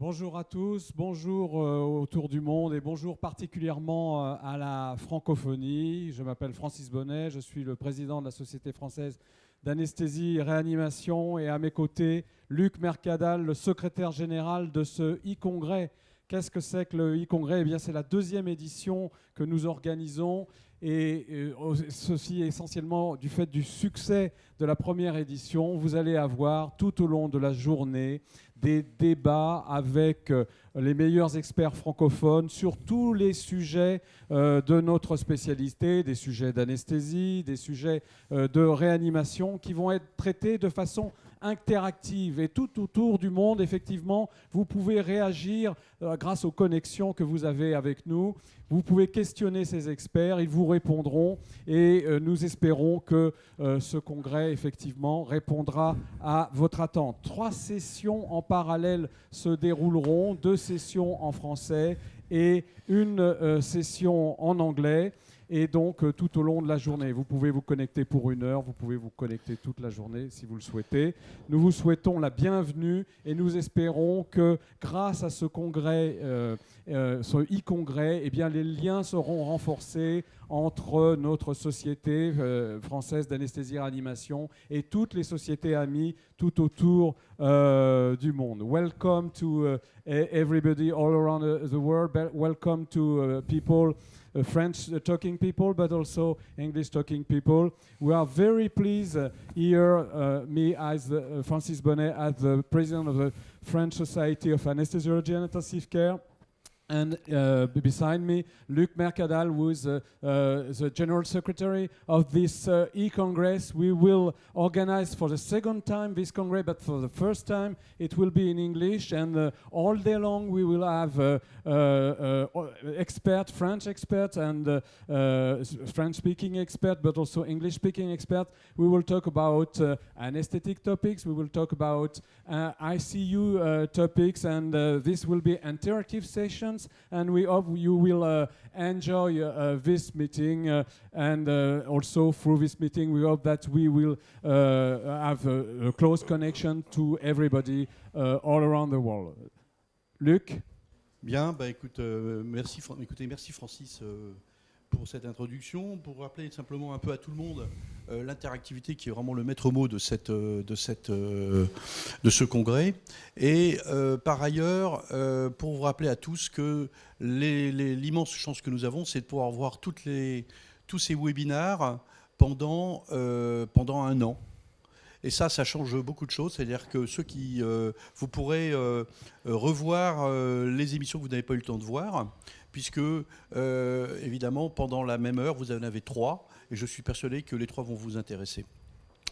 Bonjour à tous, bonjour autour du monde et bonjour particulièrement à la francophonie. Je m'appelle Francis Bonnet, je suis le président de la Société française d'anesthésie et réanimation et à mes côtés, Luc Mercadal, le secrétaire général de ce e-congrès. Qu'est-ce que c'est que le e-congrès? Eh bien, c'est la deuxième édition que nous organisons et ceci essentiellement du fait du succès de la première édition. Vous allez avoir tout au long de la journée des débats avec les meilleurs experts francophones sur tous les sujets de notre spécialité, des sujets d'anesthésie, des sujets de réanimation qui vont être traités de façon interactive. Et tout autour du monde, effectivement, vous pouvez réagir grâce aux connexions que vous avez avec nous. Vous pouvez questionner ces experts, ils vous répondront et nous espérons que ce congrès, effectivement, répondra à votre attente. 3 sessions en parallèle se dérouleront, 2 sessions en français et une session en anglais. Et donc, tout au long de la journée, vous pouvez vous connecter pour 1 heure, vous pouvez vous connecter toute la journée si vous le souhaitez. Nous vous souhaitons la bienvenue et nous espérons que grâce à ce congrès, ce e-congrès, eh bien, les liens seront renforcés entre notre société française d'anesthésie et réanimation et toutes les sociétés amies tout autour du monde. Welcome to everybody all around the world. Welcome to people French-talking people, but also English-talking people. We are very pleased here, me as Francis Bonnet, as the president of the French Society of Anesthesiology and Intensive Care. And beside me, Luc Mercadal, who is the General Secretary of this e-Congress. We will organize for the second time this Congress, but for the first time it will be in English. And all day long we will have French experts and French-speaking experts, but also English-speaking experts. We will talk about anesthetic topics, we will talk about ICU topics, and this will be interactive sessions. And we hope you will enjoy this meeting and also through this meeting we hope that we will have a close connection to everybody all around the world. Luc? Bien, bah merci Francis pour cette introduction, pour rappeler simplement un peu à tout le monde l'interactivité qui est vraiment le maître mot de ce congrès. Et par ailleurs, pour vous rappeler à tous que l'immense chance que nous avons, c'est de pouvoir voir tous ces webinaires pendant 1 an. Et ça change beaucoup de choses. C'est-à-dire que vous pourrez revoir les émissions que vous n'avez pas eu le temps de voir, puisque, évidemment, pendant la même heure, vous en avez 3, et je suis persuadé que les 3 vont vous intéresser.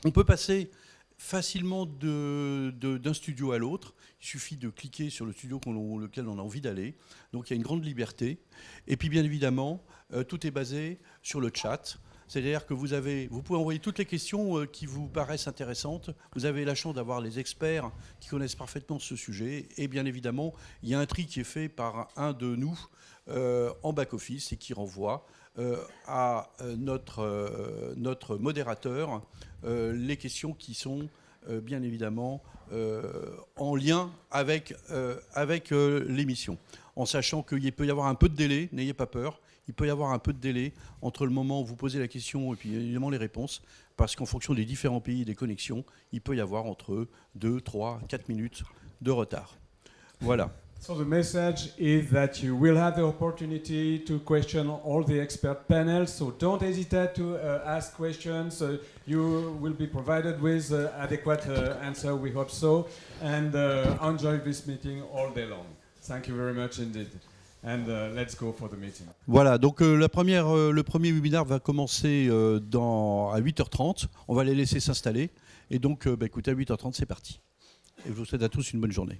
On peut passer facilement d'un studio à l'autre. Il suffit de cliquer sur le studio lequel on a envie d'aller. Donc il y a une grande liberté. Et puis, bien évidemment, tout est basé sur le chat. C'est-à-dire que vous pouvez envoyer toutes les questions qui vous paraissent intéressantes. Vous avez la chance d'avoir les experts qui connaissent parfaitement ce sujet. Et bien évidemment, il y a un tri qui est fait par un de nous en back-office et qui renvoie à notre modérateur les questions qui sont bien évidemment en lien avec l'émission. En sachant qu'il peut y avoir un peu de délai, n'ayez pas peur. Il peut y avoir un peu de délai entre le moment où vous posez la question et puis évidemment les réponses, parce qu'en fonction des différents pays et des connexions, il peut y avoir entre 2, 3, 4 minutes de retard. Voilà. So the message is that you will have the opportunity to question all the expert panels, so don't hesitate to ask questions. You will be provided with adequate answer, we hope so, and enjoy this meeting all day long. Thank you very much indeed. And let's go for the meeting. Voilà, donc le premier webinaire va commencer à 8h30. On va les laisser s'installer. Et donc, écoutez, à 8h30, c'est parti. Et je vous souhaite à tous une bonne journée.